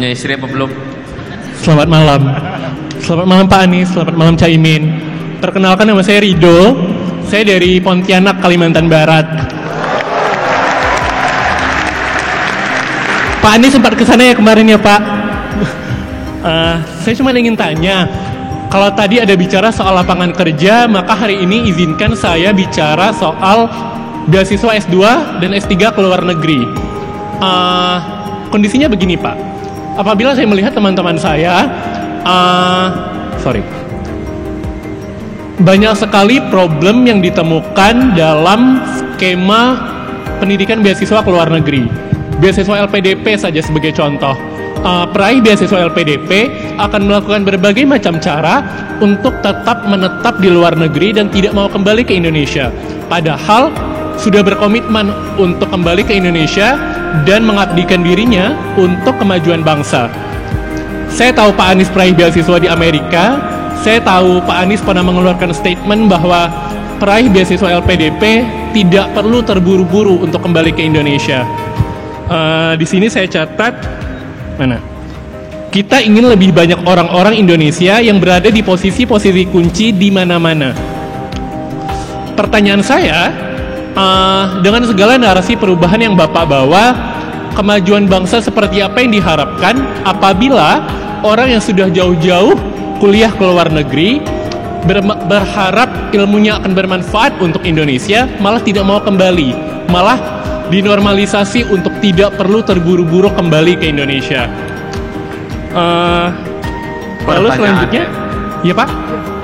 punya istri apa belum? Selamat malam. Selamat malam Pak Anies, selamat malam Caimin. Perkenalkan, nama saya Rido. Saya dari Pontianak, Kalimantan Barat. Pak Anies sempat kesana ya kemarin ya Pak? Saya cuma ingin tanya, kalau tadi ada bicara soal lapangan kerja, maka hari ini izinkan saya bicara soal beasiswa S2 dan S3 ke luar negeri. Kondisinya begini Pak, apabila saya melihat teman-teman saya, banyak sekali problem yang ditemukan dalam skema pendidikan beasiswa ke luar negeri. Beasiswa LPDP saja sebagai contoh. Peraih beasiswa LPDP akan melakukan berbagai macam cara untuk tetap menetap di luar negeri dan tidak mau kembali ke Indonesia. Padahal sudah berkomitmen untuk kembali ke Indonesia dan mengabdikan dirinya untuk kemajuan bangsa. Saya tahu Pak Anies peraih beasiswa di Amerika. Saya tahu Pak Anies pernah mengeluarkan statement bahwa peraih beasiswa LPDP tidak perlu terburu-buru untuk kembali ke Indonesia. Di sini saya catat, kita ingin lebih banyak orang-orang Indonesia yang berada di posisi-posisi kunci di mana-mana. Pertanyaan saya, dengan segala narasi perubahan yang Bapak bawa, kemajuan bangsa seperti apa yang diharapkan apabila orang yang sudah jauh-jauh kuliah ke luar negeri berharap ilmunya akan bermanfaat untuk Indonesia, malah tidak mau kembali, malah dinormalisasi untuk tidak perlu terburu-buru kembali ke Indonesia. Lalu selanjutnya, ya Pak?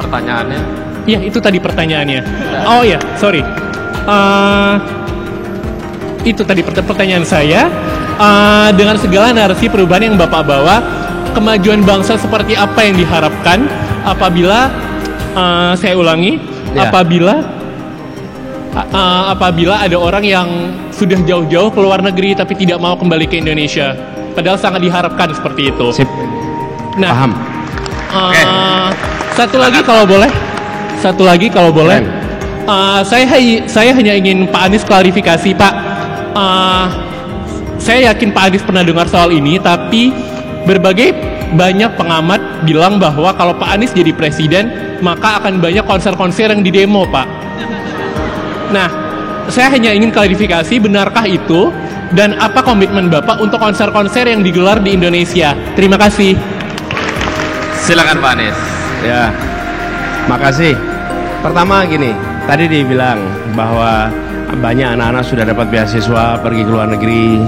Pertanyaannya? Ya, itu tadi pertanyaannya. Oh ya, sorry. Itu tadi pertanyaan saya. Dengan segala narasi perubahan yang Bapak bawa, kemajuan bangsa seperti apa yang diharapkan apabila saya ulangi, apabila ada orang yang sudah jauh-jauh ke luar negeri tapi tidak mau kembali ke Indonesia, padahal sangat diharapkan seperti itu. Sip. Nah, paham. Satu lagi kalau boleh. Saya hanya ingin Pak Anies klarifikasi Pak. Saya yakin Pak Anies pernah dengar soal ini, tapi banyak pengamat bilang bahwa kalau Pak Anies jadi presiden, maka akan banyak konser-konser yang didemo Pak. Nah, saya hanya ingin klarifikasi, benarkah itu? Dan apa komitmen Bapak untuk konser-konser yang digelar di Indonesia? Terima kasih. Silakan Pak Anies. Ya, makasih. Pertama gini, tadi dibilang bahwa banyak anak-anak sudah dapat beasiswa pergi ke luar negeri,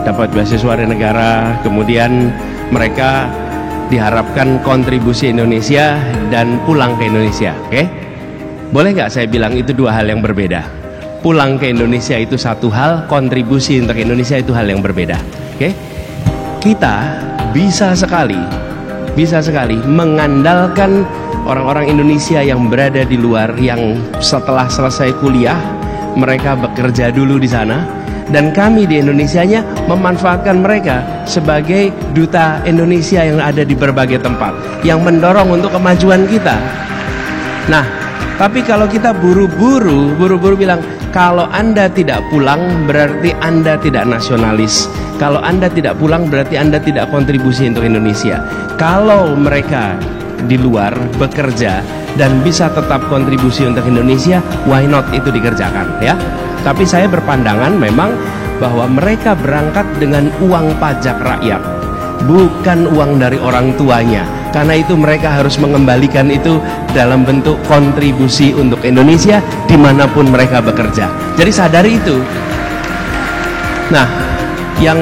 dapat beasiswa dari negara, kemudian mereka diharapkan kontribusi Indonesia dan pulang ke Indonesia. Oke? Boleh nggak saya bilang itu dua hal yang berbeda? Pulang ke Indonesia itu satu hal, kontribusi untuk Indonesia itu hal yang berbeda. Oke? Kita bisa sekali mengandalkan orang-orang Indonesia yang berada di luar, yang setelah selesai kuliah mereka bekerja dulu di sana, dan kami di Indonesianya memanfaatkan mereka sebagai duta Indonesia yang ada di berbagai tempat, yang mendorong untuk kemajuan kita. Nah, tapi kalau kita buru-buru bilang, kalau Anda tidak pulang berarti Anda tidak nasionalis, kalau Anda tidak pulang berarti Anda tidak kontribusi untuk Indonesia. Kalau mereka di luar bekerja dan bisa tetap kontribusi untuk Indonesia, why not itu dikerjakan, ya. Tapi saya berpandangan memang bahwa mereka berangkat dengan uang pajak rakyat, bukan uang dari orang tuanya. Karena itu mereka harus mengembalikan itu dalam bentuk kontribusi untuk Indonesia dimanapun mereka bekerja. Jadi sadari itu. Nah, yang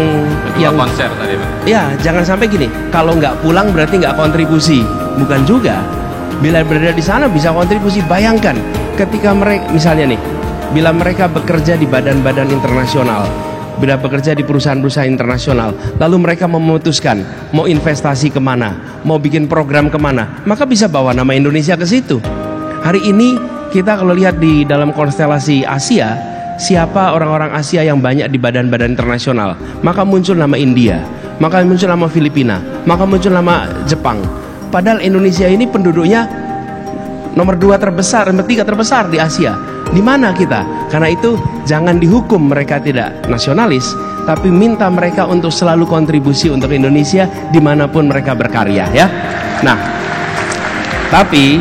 konser tadi Pak. Ya, jangan sampai gini, kalau nggak pulang berarti nggak kontribusi. Bukan juga. Bila berada di sana bisa kontribusi. Bayangkan ketika mereka, misalnya nih, bila mereka bekerja di badan-badan internasional, bila bekerja di perusahaan-perusahaan internasional, lalu mereka memutuskan mau investasi kemana, mau bikin program kemana, maka bisa bawa nama Indonesia ke situ. Hari ini kita kalau lihat di dalam konstelasi Asia, siapa orang-orang Asia yang banyak di badan-badan internasional, maka muncul nama India, maka muncul nama Filipina, maka muncul nama Jepang. Padahal Indonesia ini penduduknya nomor 2 terbesar, nomor 3 terbesar di Asia. Di mana kita? Karena itu jangan dihukum mereka tidak nasionalis, tapi minta mereka untuk selalu kontribusi untuk Indonesia dimanapun mereka berkarya, ya. Nah, tapi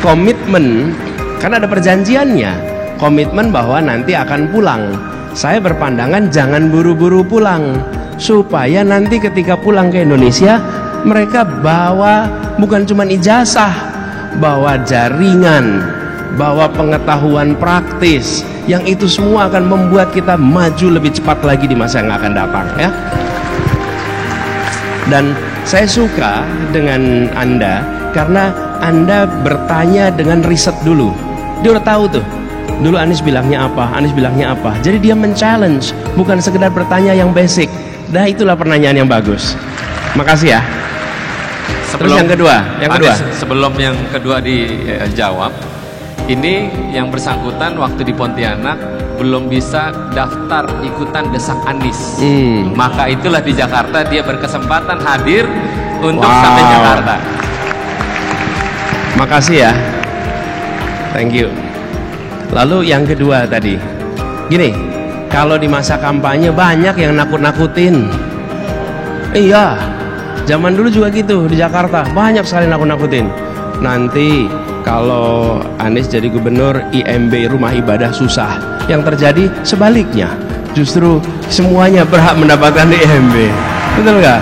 komitmen, kan ada perjanjiannya, komitmen bahwa nanti akan pulang. Saya berpandangan jangan buru-buru pulang, supaya nanti ketika pulang ke Indonesia mereka bawa bukan cuma ijazah, bawa jaringan, bawa pengetahuan praktis, yang itu semua akan membuat kita maju lebih cepat lagi di masa yang akan datang, ya. Dan saya suka dengan Anda karena Anda bertanya dengan riset dulu. Dia udah tahu tuh, dulu Anies bilangnya apa, Anies bilangnya apa. Jadi dia men-challenge, bukan sekedar bertanya yang basic. Nah, itulah pertanyaan yang bagus. Makasih ya. Terus yang kedua, sebelum yang kedua dijawab, ini yang bersangkutan waktu di Pontianak belum bisa daftar ikutan desak Anies. Maka itulah di Jakarta dia berkesempatan hadir untuk sampai Jakarta. Makasih ya. Thank you. Lalu yang kedua tadi, gini, kalau di masa kampanye banyak yang nakut-nakutin. Iya, zaman dulu juga gitu di Jakarta, banyak sekali nakut-nakutin. Nanti kalau Anies jadi gubernur, IMB rumah ibadah susah. Yang terjadi sebaliknya, justru semuanya berhak mendapatkan IMB. Betul nggak?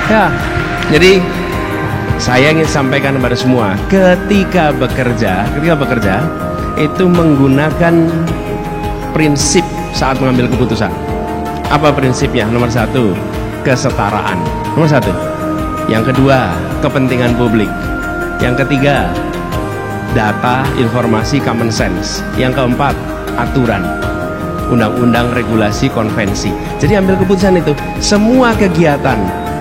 Ya. Jadi saya ingin sampaikan kepada semua, ketika bekerja itu menggunakan prinsip saat mengambil keputusan. Apa prinsipnya? Nomor satu, kesetaraan. Nomor satu. Yang kedua, kepentingan publik. Yang ketiga, data, informasi, common sense. Yang keempat, aturan, undang-undang, regulasi, konvensi. Jadi ambil keputusan itu. Semua kegiatan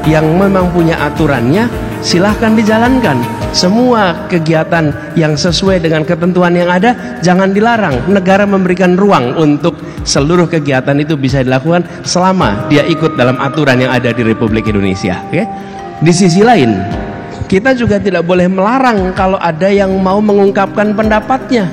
yang memang punya aturannya silahkan dijalankan. Semua kegiatan yang sesuai dengan ketentuan yang ada jangan dilarang. Negara memberikan ruang untuk seluruh kegiatan itu bisa dilakukan selama dia ikut dalam aturan yang ada di Republik Indonesia. Oke? Di sisi lain, kita juga tidak boleh melarang kalau ada yang mau mengungkapkan pendapatnya.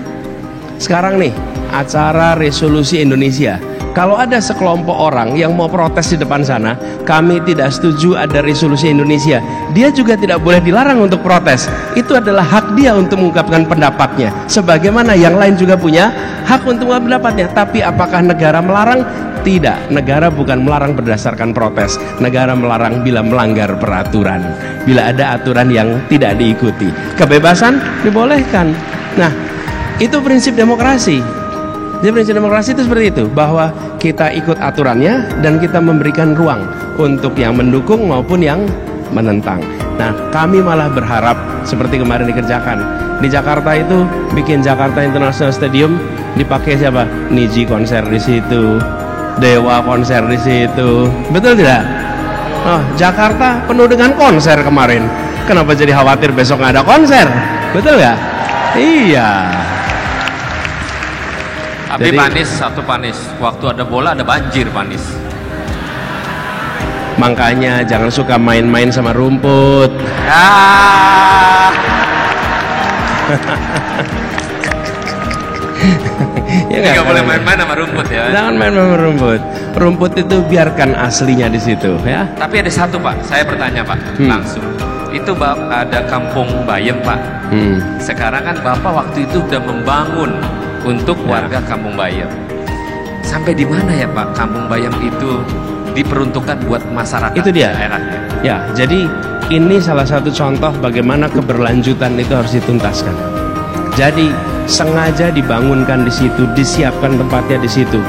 Sekarang nih, acara resolusi Indonesia. Kalau ada sekelompok orang yang mau protes di depan sana, kami tidak setuju ada resolusi Indonesia, dia juga tidak boleh dilarang untuk protes. Itu adalah hak dia untuk mengungkapkan pendapatnya, sebagaimana yang lain juga punya hak untuk mengungkapkan pendapatnya. Tapi apakah negara melarang? Tidak, negara bukan melarang berdasarkan protes. Negara melarang bila melanggar peraturan, bila ada aturan yang tidak diikuti. Kebebasan dibolehkan. Nah, itu prinsip demokrasi. Jadi prinsip demokrasi itu seperti itu, bahwa kita ikut aturannya dan kita memberikan ruang untuk yang mendukung maupun yang menentang. Nah, kami malah berharap seperti kemarin dikerjakan di Jakarta itu, bikin Jakarta International Stadium, dipakai siapa? Niji konser di situ, Dewa konser di situ, betul tidak? Oh, Jakarta penuh dengan konser kemarin. Kenapa jadi khawatir besok nggak ada konser? Betul nggak? Iya. Tapi Panis, waktu ada bola ada banjir Panis. Makanya jangan suka main-main sama rumput. Ya nggak boleh main-main sama rumput ya. Jangan main-main sama rumput. Rumput itu biarkan aslinya di situ, ya. Tapi ada satu Pak, saya bertanya Pak langsung. Itu ada Kampung Bayam Pak. Sekarang kan Bapak waktu itu udah membangun untuk warga Kampung Bayam. Sampai di mana ya Pak Kampung Bayam itu diperuntukkan buat masyarakat? Itu dia. Daerahnya. Ya, jadi ini salah satu contoh bagaimana keberlanjutan itu harus dituntaskan. Jadi sengaja dibangunkan di situ, disiapkan tempatnya di situ.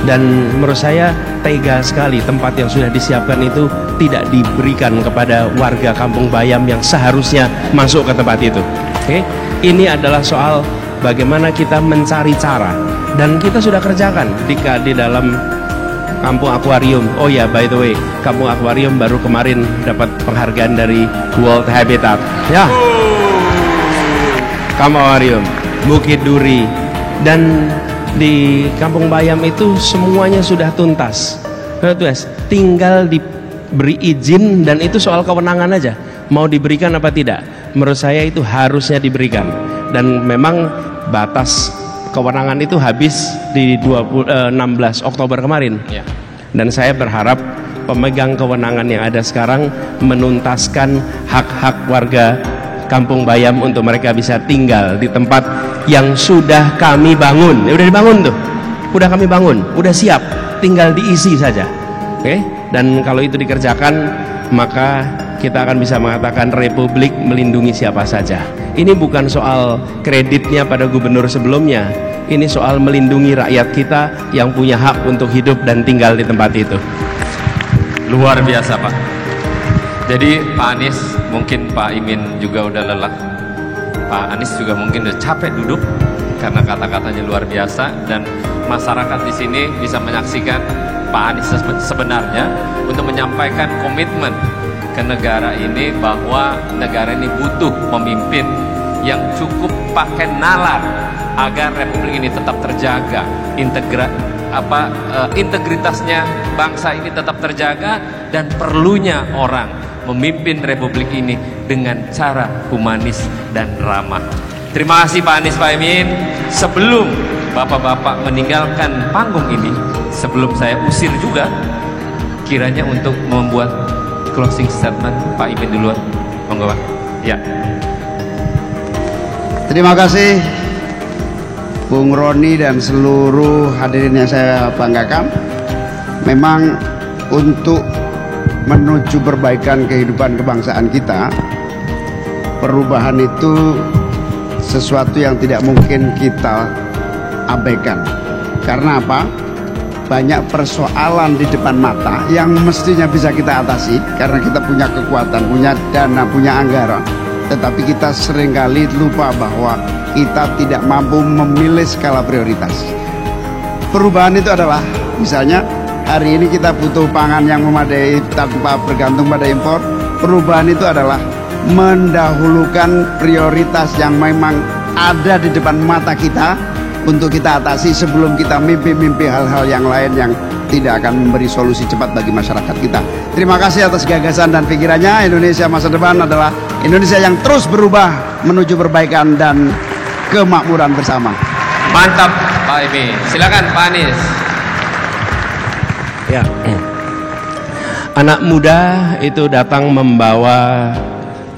Dan menurut saya tega sekali tempat yang sudah disiapkan itu tidak diberikan kepada warga Kampung Bayam yang seharusnya masuk ke tempat itu. Oke? Ini adalah soal bagaimana kita mencari cara, dan kita sudah kerjakan di dalam Kampung Akuarium. Oh ya, by the way, Kampung Akuarium baru kemarin dapat penghargaan dari World Habitat. Ya, Kampung Akuarium, Bukit Duri, dan di Kampung Bayam itu semuanya sudah tuntas. Tinggal diberi izin, dan itu soal kewenangan aja. Mau diberikan apa tidak? Menurut saya itu harusnya diberikan. Dan memang batas kewenangan itu habis di 16 Oktober kemarin. Ya. Dan saya berharap pemegang kewenangan yang ada sekarang menuntaskan hak-hak warga Kampung Bayam untuk mereka bisa tinggal di tempat yang sudah kami bangun. Ya, udah dibangun tuh, udah kami bangun, udah siap, tinggal diisi saja. Oke? Dan kalau itu dikerjakan, maka kita akan bisa mengatakan Republik melindungi siapa saja. Ini bukan soal kreditnya pada gubernur sebelumnya, ini soal melindungi rakyat kita yang punya hak untuk hidup dan tinggal di tempat itu. Luar biasa, Pak. Jadi Pak Anies, mungkin Pak Imin juga udah lelah, Pak Anies juga mungkin udah capek duduk karena kata-katanya luar biasa, dan masyarakat di sini bisa menyaksikan Pak Anies sebenarnya untuk menyampaikan komitmen ke negara ini bahwa negara ini butuh pemimpin yang cukup pakai nalar agar Republik ini tetap terjaga, integritasnya bangsa ini tetap terjaga, dan perlunya orang memimpin Republik ini dengan cara humanis dan ramah. Terima kasih Pak Anies, Pak Imin. Sebelum Bapak-bapak meninggalkan panggung ini, sebelum saya usir juga, kiranya untuk membuat closing statement, Pak Imin duluan. Monggo, Pak. Ya. Terima kasih Bung Roni dan seluruh hadirin yang saya banggakan. Memang untuk menuju perbaikan kehidupan kebangsaan kita, perubahan itu sesuatu yang tidak mungkin kita abaikan. Karena apa? Banyak persoalan di depan mata yang mestinya bisa kita atasi karena kita punya kekuatan, punya dana, punya anggaran. Tetapi kita seringkali lupa bahwa kita tidak mampu memilih skala prioritas. Perubahan itu adalah, misalnya hari ini kita butuh pangan yang memadai tanpa bergantung pada impor. Perubahan itu adalah mendahulukan prioritas yang memang ada di depan mata kita untuk kita atasi sebelum kita mimpi-mimpi hal-hal yang lain yang tidak akan memberi solusi cepat bagi masyarakat kita. Terima kasih atas gagasan dan pikirannya. Indonesia masa depan adalah Indonesia yang terus berubah menuju perbaikan dan kemakmuran bersama. Mantap Pak Imin. Silakan Pak Anies. Ya. Anak muda itu datang membawa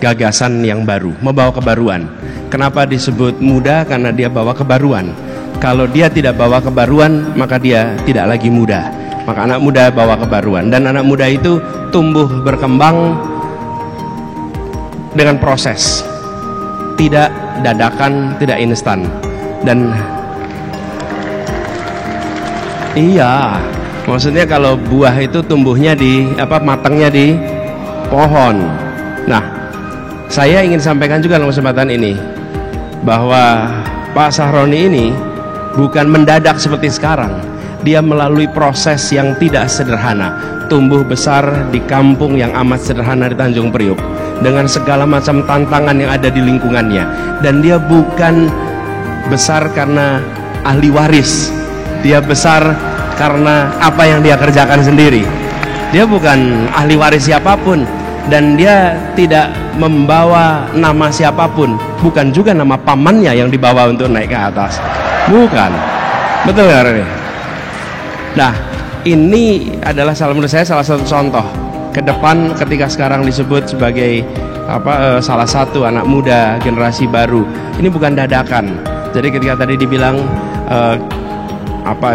gagasan yang baru, membawa kebaruan. Kenapa disebut muda? Karena dia bawa kebaruan. Kalau dia tidak bawa kebaruan, maka dia tidak lagi muda. Maka anak muda bawa kebaruan. Dan anak muda itu tumbuh berkembang dengan proses, tidak dadakan, tidak instan. Dan iya, maksudnya kalau buah itu tumbuhnya di matangnya di pohon. Nah, saya ingin sampaikan juga dalam kesempatan ini bahwa Pak Sahroni ini bukan mendadak seperti sekarang. Dia melalui proses yang tidak sederhana, tumbuh besar di kampung yang amat sederhana di Tanjung Priuk dengan segala macam tantangan yang ada di lingkungannya. Dan dia bukan besar karena ahli waris, dia besar karena apa yang dia kerjakan sendiri. Dia bukan ahli waris siapapun, dan dia tidak membawa nama siapapun, bukan juga nama pamannya yang dibawa untuk naik ke atas, bukan. Betul nggak ini? Nah, ini adalah menurut saya salah satu contoh ke depan ketika sekarang disebut sebagai salah satu anak muda generasi baru. Ini bukan dadakan. Jadi ketika tadi dibilang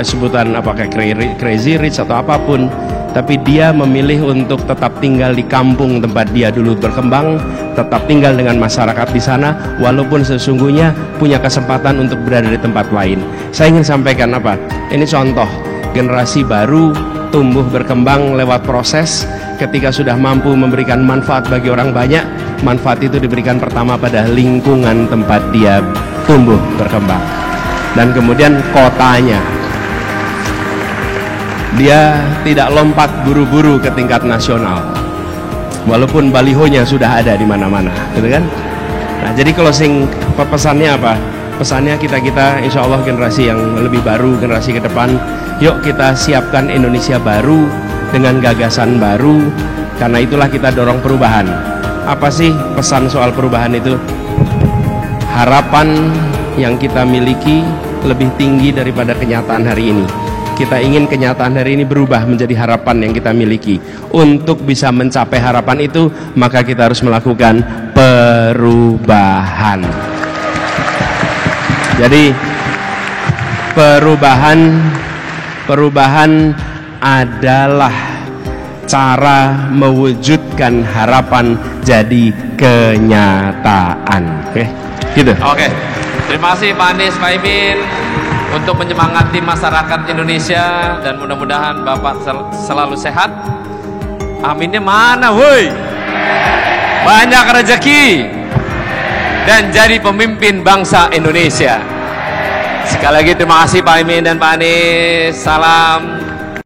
sebutan kayak crazy rich atau apapun, tapi dia memilih untuk tetap tinggal di kampung tempat dia dulu berkembang, tetap tinggal dengan masyarakat di sana, walaupun sesungguhnya punya kesempatan untuk berada di tempat lain. Saya ingin sampaikan ini contoh generasi baru tumbuh berkembang lewat proses. Ketika sudah mampu memberikan manfaat bagi orang banyak, manfaat itu diberikan pertama pada lingkungan tempat dia tumbuh berkembang, dan kemudian kotanya. Dia tidak lompat buru-buru ke tingkat nasional, walaupun balihonya sudah ada di mana-mana, gitu kan? Nah, jadi closing pesannya apa? Pesannya kita insya Allah generasi yang lebih baru, generasi ke depan, yuk kita siapkan Indonesia baru dengan gagasan baru, karena itulah kita dorong perubahan. Apa sih pesan soal perubahan itu? Harapan yang kita miliki lebih tinggi daripada kenyataan hari ini. Kita ingin kenyataan hari ini berubah menjadi harapan yang kita miliki. Untuk bisa mencapai harapan itu, maka kita harus melakukan perubahan. Jadi perubahan adalah cara mewujudkan harapan jadi kenyataan. Oke, gitu. Oke. Terima kasih Pak Anies, Pak Imin untuk menyemangati masyarakat Indonesia, dan mudah-mudahan Bapak selalu sehat. Aminnya mana, woi? Banyak rezeki dan jadi pemimpin bangsa Indonesia. Sekali lagi terima kasih Pak Imin dan Pak Anies. Salam